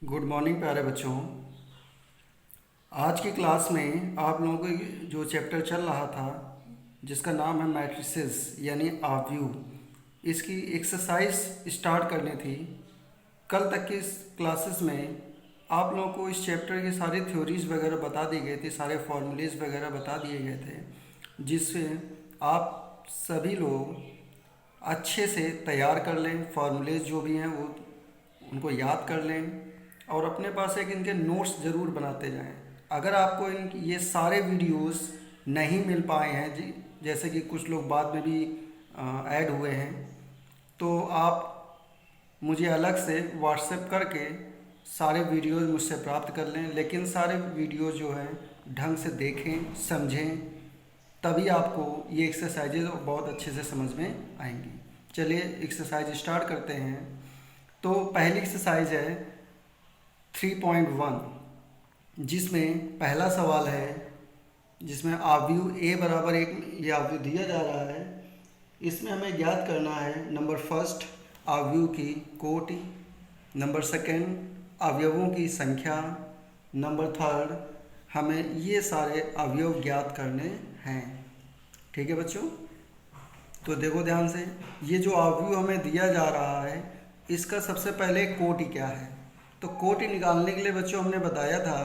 Good morning प्यारे बच्चों। आज की क्लास में आप लोगों को जो चैप्टर चल रहा था जिसका नाम है मैट्रिसेस यानी आव्यूह, इसकी एक्सरसाइज स्टार्ट करनी थी। कल तक की इस क्लासेस में आप लोगों को इस चैप्टर की सारी थ्योरीज वगैरह बता दी गई थी, सारे फॉर्मूलेज वगैरह बता दिए गए थे, जिससे आप सभी लोग अच्छे से तैयार कर लें। फॉर्मूलेज जो भी हैं वो उनको याद कर लें और अपने पास एक इनके नोट्स ज़रूर बनाते जाएं। अगर आपको इन ये सारे वीडियोस नहीं मिल पाए हैं जी, जैसे कि कुछ लोग बाद में भी ऐड हुए हैं, तो आप मुझे अलग से व्हाट्सएप करके सारे वीडियोस मुझसे प्राप्त कर लें। लेकिन सारे वीडियोस जो हैं ढंग से देखें, समझें, तभी आपको ये एक्सरसाइजेज बहुत अच्छे से समझ में आएंगी। चलिए एक्सरसाइज स्टार्ट करते हैं। तो पहली एक्सरसाइज है 3.1, जिसमें पहला सवाल है, जिसमें आव्यूह a बराबर 1 ये आव्यूह दिया जा रहा है। इसमें हमें ज्ञात करना है नंबर फर्स्ट आव्यूह की कोटि, नंबर सेकंड अवयवों की संख्या, नंबर थर्ड हमें ये सारे अवयव ज्ञात करने हैं। ठीक है बच्चों, तो देखो ध्यान से, ये जो आव्यूह हमें दिया जा रहा है इसका सबसे पहले कोटि क्या है। तो कोटि निकालने के लिए बच्चों हमने बताया था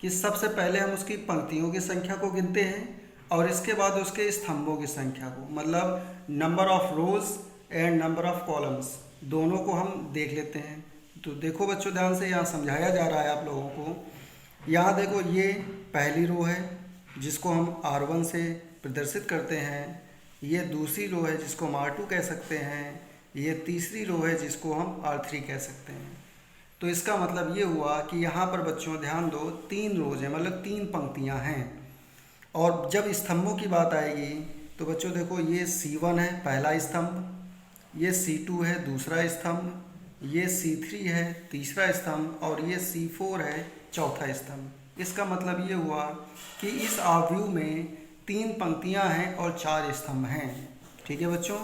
कि सबसे पहले हम उसकी पंक्तियों की संख्या को गिनते हैं और इसके बाद उसके स्तंभों की संख्या को, मतलब number of rose and number of columns, दोनों को हम देख लेते हैं। तो देखो बच्चों ध्यान से, यहाँ समझाया जा रहा है आप लोगों को। यहाँ देखो ये पहली रो है जिसको हम R1 से प्रदर्शित करते हैं, ये दूसरी रो है जिसको हम R2 कह सकते हैं, ये तीसरी रो है जिसको हम R3 कह सकते हैं। तो इसका मतलब ये हुआ कि यहाँ पर बच्चों ध्यान दो, 3 रोज हैं, मतलब 3 पंक्तियाँ हैं। और जब स्तंभों की बात आएगी तो बच्चों देखो ये C1 है पहला स्तंभ, ये C2 है दूसरा स्तंभ, ये C3 है तीसरा स्तंभ और ये C4 है चौथा स्तंभ। इसका मतलब ये हुआ कि इस आव्यूह में 3 पंक्तियाँ हैं और 4 स्तंभ हैं। ठीक है बच्चों,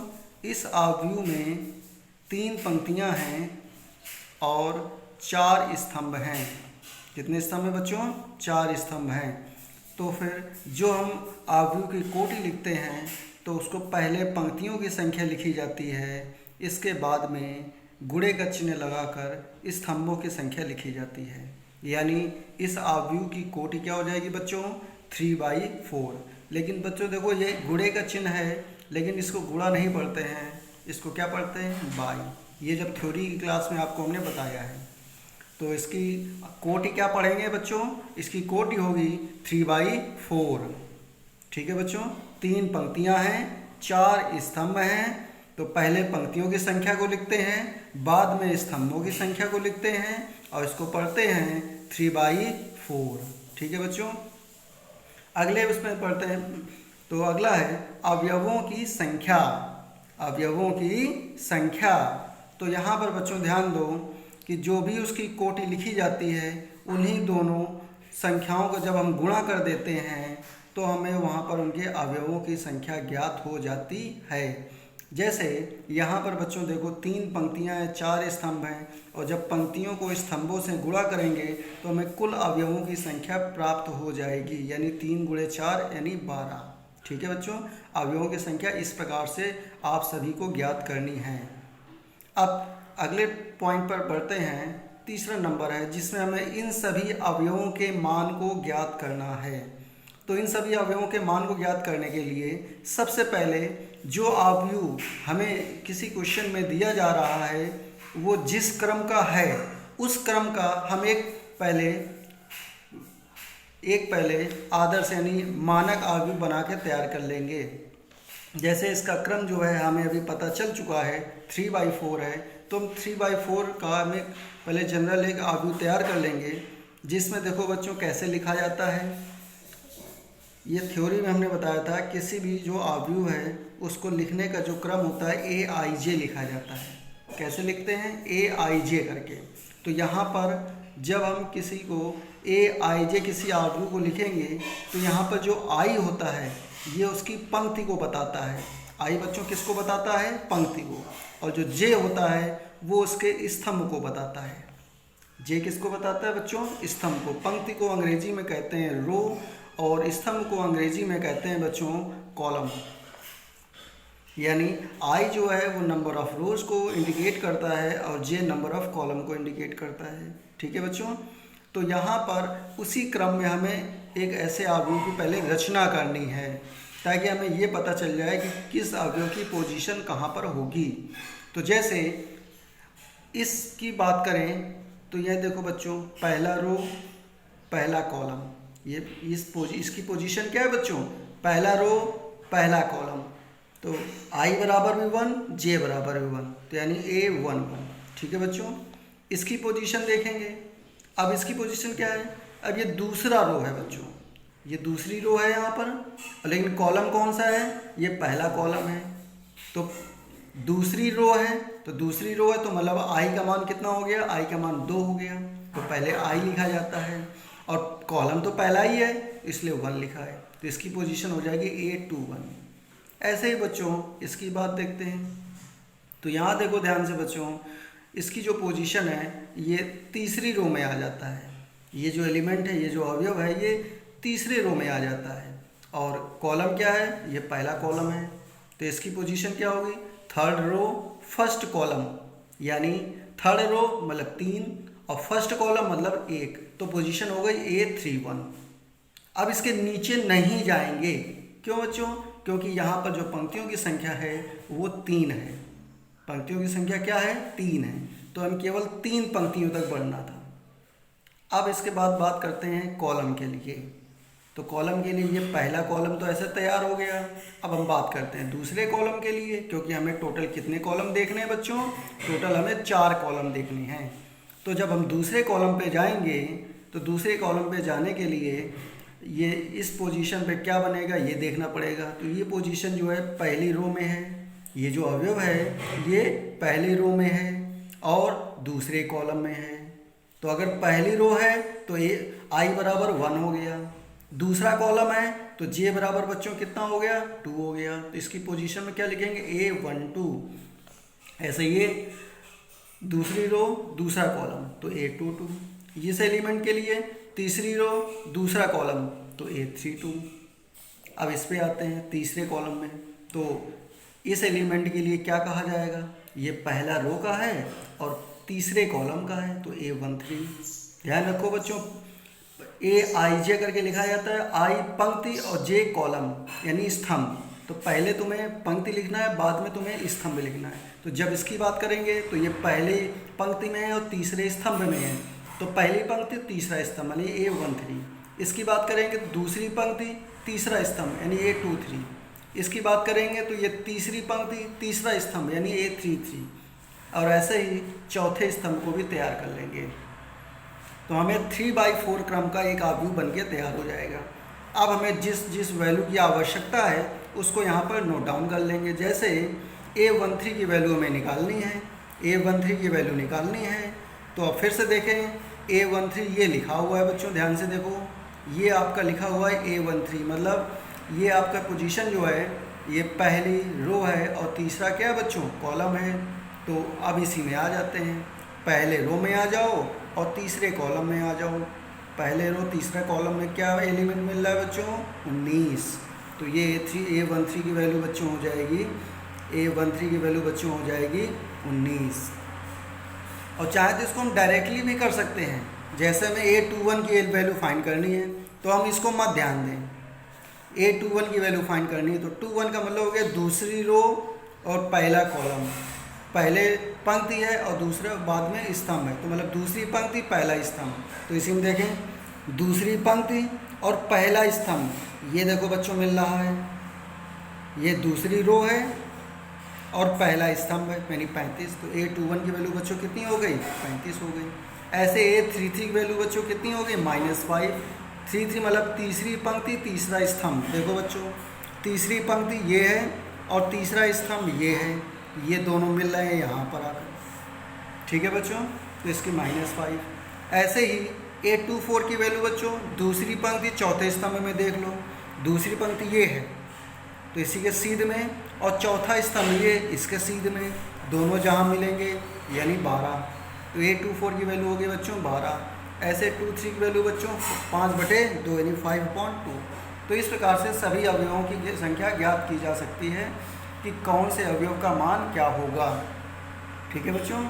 इस आव्यूह में 3 पंक्तियाँ हैं और 4 स्तंभ हैं। कितने स्तंभ हैं बच्चों? 4 स्तंभ हैं। तो फिर जो हम आव्यूह की कोटि लिखते हैं तो उसको पहले पंक्तियों की संख्या लिखी जाती है, इसके बाद में गुणे का चिन्ह लगाकर स्तंभों की संख्या लिखी जाती है। यानी इस आव्यूह की कोटि क्या हो जाएगी बच्चों? 3/4। लेकिन बच्चों देखो ये गुणे का चिन्ह है, लेकिन इसको गुणा नहीं पढ़ते हैं, इसको क्या पढ़ते हैं? बाई। ये जब थ्योरी की क्लास में आपको हमने बताया है। तो इसकी कोटि क्या पढ़ेंगे बच्चों? इसकी कोटि होगी 3/4। ठीक है बच्चों, 3 पंक्तियां हैं, 4 स्तंभ हैं। तो पहले पंक्तियों की संख्या को लिखते हैं, बाद में स्तंभों की संख्या को लिखते हैं और इसको पढ़ते हैं 3/4। ठीक है बच्चों, अगले उसमें पढ़ते हैं। तो अगला है अवयवों की संख्या। अवयवों की संख्या, तो यहाँ पर बच्चों ध्यान दो कि जो भी उसकी कोटि लिखी जाती है उन्हीं दोनों संख्याओं को जब हम गुणा कर देते हैं तो हमें वहाँ पर उनके अवयवों की संख्या ज्ञात हो जाती है। जैसे यहाँ पर बच्चों देखो 3 पंक्तियाँ हैं, 4 स्तंभ हैं, और जब पंक्तियों को स्तंभों से गुणा करेंगे तो हमें कुल अवयवों की संख्या प्राप्त हो जाएगी, यानी 3 × 4 यानी 12। ठीक है बच्चों, अवयवों की संख्या इस प्रकार से आप सभी को ज्ञात करनी है। अब अगले पॉइंट पर बढ़ते हैं। तीसरा नंबर है जिसमें हमें इन सभी अवयवों के मान को ज्ञात करना है। तो इन सभी अवयवों के मान को ज्ञात करने के लिए सबसे पहले जो अवयव हमें किसी क्वेश्चन में दिया जा रहा है वो जिस क्रम का है उस क्रम का हम एक पहले आदर्श यानी मानक अवयव बना के तैयार कर लेंगे। जैसे इसका क्रम जो है हमें अभी पता चल चुका है 3/4 है, तो हम 3/4 का हमें पहले जनरल एक अवयव तैयार कर लेंगे, जिसमें देखो बच्चों कैसे लिखा जाता है। ये थ्योरी में हमने बताया था किसी भी जो अवयव है उसको लिखने का जो क्रम होता है AIJ लिखा जाता है। कैसे लिखते हैं? AIJ करके। तो यहाँ पर जब हम किसी को AIJ किसी अवयव को लिखेंगे तो यहाँ पर जो I होता है ये उसकी पंक्ति को बताता है। I बच्चों किसको बताता है? पंक्ति को। और जो J होता है वो उसके स्तंभ को बताता है। जे किसको बताता है बच्चों? स्तंभ को। पंक्ति को अंग्रेजी में कहते हैं रो और स्तंभ को अंग्रेजी में कहते हैं बच्चों कॉलम। यानी आई जो है वो नंबर ऑफ रोज को इंडिकेट करता है और जे नंबर ऑफ कॉलम को इंडिकेट करता है। ठीक है बच्चों, तो यहाँ पर उसी क्रम में हमें एक ऐसे अवयव की पहले रचना करनी है ताकि हमें ये पता चल जाए कि किस अवयव की पोजीशन कहाँ पर होगी। तो जैसे इसकी बात करें तो यह देखो बच्चों, पहला रो पहला कॉलम, ये इसकी पोजीशन क्या है बच्चों? पहला रो पहला कॉलम। तो i बराबर भी 1, j बराबर भी 1, तो यानी A1 1। ठीक है बच्चों, इसकी पोजीशन देखेंगे। अब इसकी पोजीशन क्या है? अब ये दूसरा रो है बच्चों, ये दूसरी रो है यहाँ पर, लेकिन कॉलम कौन सा है? ये पहला कॉलम है। तो दूसरी रो है, तो दूसरी रो है तो मतलब i का मान कितना हो गया? i का मान 2 हो गया, तो पहले i लिखा जाता है और कॉलम तो पहला ही है इसलिए 1 लिखा है, तो इसकी पोजीशन हो जाएगी A21। ऐसे ही बच्चों इसकी बात देखते हैं। तो यहाँ देखो ध्यान से बच्चों, इसकी जो पोजीशन है ये तीसरी रो में आ जाता है। ये जो एलिमेंट है, ये जो अवयव है, ये तीसरे रो में आ जाता है। और कॉलम क्या है? ये पहला कॉलम है, तो इसकी पोजीशन क्या होगी? थर्ड रो फर्स्ट कॉलम, यानी थर्ड रो मतलब 3 और फर्स्ट कॉलम मतलब 1, तो पोजीशन हो गई A31। अब इसके नीचे नहीं जाएंगे, क्यों बच्चों? क्योंकि यहाँ पर जो पंक्तियों की संख्या है वो 3 है। पंक्तियों की संख्या क्या है? 3 है, तो हम केवल 3 पंक्तियों तक बढ़ना था। अब इसके बाद बात करते हैं कॉलम के लिए। तो कॉलम के लिए ये पहला कॉलम तो ऐसे तैयार हो गया। अब हम बात करते हैं दूसरे कॉलम के लिए, क्योंकि हमें टोटल कितने कॉलम देखने हैं बच्चों? टोटल हमें 4 कॉलम देखने हैं। तो जब हम दूसरे कॉलम पे जाएंगे तो दूसरे कॉलम पे जाने के लिए ये इस पोजीशन पे क्या बनेगा ये देखना पड़ेगा। तो ये पोजीशन जो है पहली रो में है, ये जो अवयव है ये पहली रो में है और दूसरे कॉलम में है। तो अगर पहली रो है तो ये i बराबर 1 हो गया, दूसरा कॉलम है तो j बराबर बच्चों कितना हो गया? 2 हो गया। तो इसकी पोजीशन में क्या लिखेंगे? A12। ऐसे ये दूसरी रो दूसरा कॉलम तो A22। इस एलिमेंट के लिए तीसरी रो दूसरा कॉलम तो A32। अब इस पे आते हैं तीसरे कॉलम में, तो इस एलिमेंट के लिए क्या कहा जाएगा? ये पहला रो का है और तीसरे कॉलम का है तो A13। ध्यान रखो बच्चों, AIJ करके लिखा जाता है, I पंक्ति और J कॉलम यानी स्तंभ। तो पहले तुम्हें पंक्ति लिखना है, बाद में तुम्हें स्तंभ लिखना है। तो जब इसकी बात करेंगे तो ये पहले पंक्ति में है और तीसरे स्तंभ में है, तो पहली पंक्ति तीसरा स्तंभ यानी A13। इसकी बात करेंगे तो दूसरी पंक्ति तीसरा स्तंभ यानी A23। इसकी बात करेंगे तो ये तीसरी पंक्ति तीसरा स्तंभ यानी A33। और ऐसे ही चौथे स्तंभ को भी तैयार कर लेंगे, तो हमें 3/4 क्रम का एक आव्यूह बन के तैयार हो जाएगा। अब हमें जिस वैल्यू की आवश्यकता है उसको यहाँ पर नोट डाउन कर लेंगे। जैसे A13 की वैल्यू हमें निकालनी है, A13 की वैल्यू निकालनी है, तो अब फिर से देखें A13 ये लिखा हुआ है बच्चों, ध्यान से देखो, ये आपका लिखा हुआ है A13, मतलब ये आपका पोजीशन जो है ये पहली रो है और तीसरा क्या है बच्चों? कॉलम है। तो अब इसी में आ जाते हैं, पहले रो में आ जाओ और तीसरे कॉलम में आ जाओ। पहले रो तीसरा कॉलम में क्या एलिमेंट मिल रहा है बच्चों? 19। तो ये A13 की वैल्यू बच्चों हो जाएगी, A13 की वैल्यू बच्चों हो जाएगी 19। और चाहे तो इसको हम डायरेक्टली भी कर सकते हैं, जैसे हमें A21 की वैल्यू फाइंड करनी है तो हम इसको मत ध्यान दें। A21 की वैल्यू फाइंड करनी है तो 21 का मतलब हो गया दूसरी रो और पहला कॉलम, पहले पंक्ति है और दूसरा बाद में स्तंभ है, तो मतलब दूसरी पंक्ति पहला स्तंभ। तो इसी में देखें दूसरी पंक्ति और पहला स्तंभ, ये देखो बच्चों मिल रहा है, ये दूसरी रो है और पहला स्तंभ है यानी 35। तो A21 की वैल्यू बच्चों कितनी हो गई? 35 हो गई। ऐसे A33 की वैल्यू बच्चों कितनी हो गई? -5। 33 मतलब तीसरी पंक्ति तीसरा स्तंभ। देखो बच्चों तीसरी पंक्ति ये है और तीसरा स्तंभ ये है, ये दोनों मिल रहे हैं यहाँ पर आकर। ठीक है बच्चों, तो इसकी -5। ऐसे ही A24 की वैल्यू बच्चों दूसरी पंक्ति चौथे स्तंभ में देख लो, दूसरी पंक्ति ये है तो इसी के सीध में और चौथा स्तंभ ये इसके सीध में, दोनों जहाँ मिलेंगे यानी 12। तो A24 की वैल्यू होगी बच्चों 12। ऐसे 23 की वैल्यू बच्चों 5/2 यानी 5/2। तो इस प्रकार से सभी अवयवों की संख्या ज्ञात की जा सकती है कि कौन से अवयव का मान क्या होगा। ठीक है बच्चों,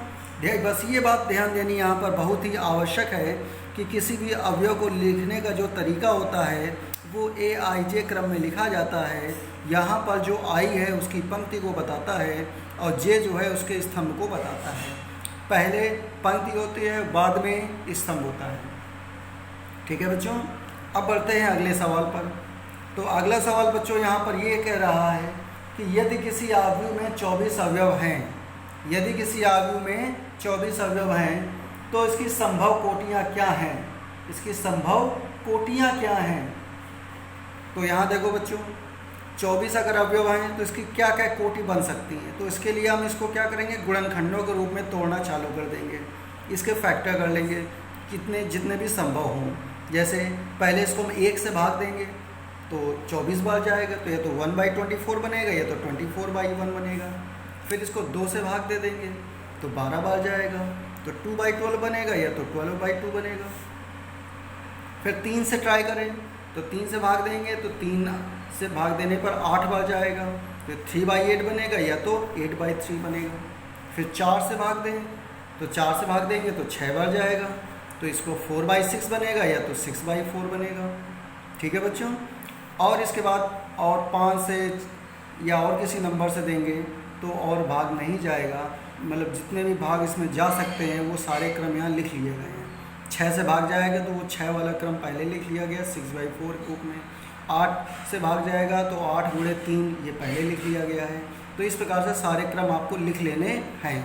बस ये बात ध्यान देनी यहाँ पर बहुत ही आवश्यक है कि किसी भी अवयव को लिखने का जो तरीका होता है वो AIJ क्रम में लिखा जाता है। यहाँ पर जो I है उसकी पंक्ति को बताता है और J जो है उसके स्तंभ को बताता है। पहले पंक्ति होती है, बाद में स्तंभ होता है। ठीक है बच्चों, अब बढ़ते हैं अगले सवाल पर। तो अगला सवाल बच्चों यहाँ पर ये कह रहा है कि यदि किसी आव्यूह में 24 अवयव हैं, यदि किसी आव्यूह में 24 अवयव हैं तो इसकी संभव कोटियाँ क्या हैं, इसकी संभव कोटियाँ क्या हैं। तो यहाँ देखो बच्चों, 24 अगर अवयव हैं तो इसकी क्या क्या कोटि बन सकती हैं। तो इसके लिए हम इसको क्या करेंगे, गुणनखंडों के रूप में तोड़ना चालू कर देंगे। इसके फैक्टर कर लेंगे कितने जितने भी संभव हों। जैसे पहले इसको हम 1 से भाग देंगे तो 24 बार जाएगा, तो या तो 1/24 बनेगा या तो 24/1 बनेगा। फिर इसको 2 से भाग दे देंगे तो 12 बार जाएगा, तो 2/12 बनेगा या तो 12/2 बनेगा। फिर 3 से ट्राई करें तो 3 से भाग देंगे तो 3 से भाग देने पर 8 बार जाएगा, तो 3/8 बनेगा या तो 8/3 बनेगा। फिर 4 से भाग दें तो 4 से भाग देंगे तो 6 बार जाएगा, तो इसको 4/6 बनेगा या तो 6/4 बनेगा। ठीक है बच्चों, और इसके बाद और 5 से या और किसी नंबर से देंगे तो और भाग नहीं जाएगा, मतलब जितने भी भाग इसमें जा सकते हैं वो सारे क्रम यहाँ लिख लिए गए हैं। 6 से भाग जाएगा तो वो 6 वाला क्रम पहले लिख लिया गया 6/4 रूप में। 8 से भाग जाएगा तो 8 × 3 ये पहले लिख लिया गया है। तो इस प्रकार से सारे क्रम आपको लिख लेने हैं।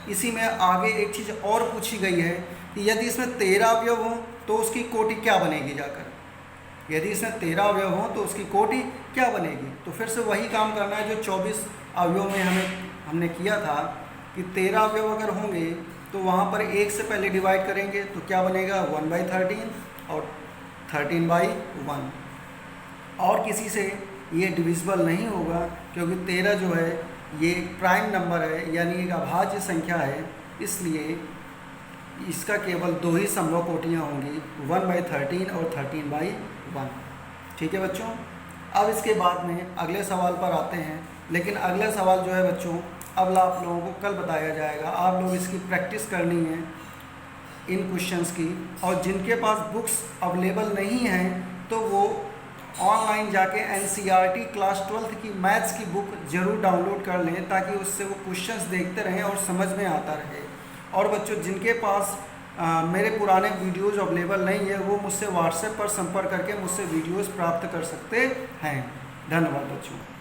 इसी में आगे एक चीज़ और पूछी गई है कि यदि इसमें 13 अवयव हों तो उसकी कोटि क्या बनेगी जाकर। यदि इसमें 13 अवयव हों तो उसकी कोटि क्या बनेगी। तो फिर से वही काम करना है जो 24 अवयव में हमने किया था कि 13 अवयव अगर होंगे तो वहाँ पर 1 से पहले डिवाइड करेंगे तो क्या बनेगा 1/13 और 13/1। और किसी से ये डिविजिबल नहीं होगा क्योंकि 13 जो है ये प्राइम नंबर है, यानी एक अभाज्य संख्या है, इसलिए इसका केवल 2 ही संभव कोटियाँ होंगी, 1/13 और 13/1। ठीक है बच्चों, अब इसके बाद में अगले सवाल पर आते हैं। लेकिन अगला सवाल जो है बच्चों अब आप लोगों को कल बताया जाएगा। आप लोग इसकी प्रैक्टिस करनी है इन क्वेश्चंस की, और जिनके पास बुक्स अवेलेबल नहीं हैं तो वो ऑनलाइन जाके NCERT क्लास 12th की मैथ्स की बुक ज़रूर डाउनलोड कर लें ताकि उससे वो क्वेश्चंस देखते रहें और समझ में आता रहे। और बच्चों जिनके पास मेरे पुराने वीडियोज़ अवेलेबल नहीं है वो मुझसे व्हाट्सएप पर संपर्क करके मुझसे वीडियोज़ प्राप्त कर सकते हैं। धन्यवाद बच्चों।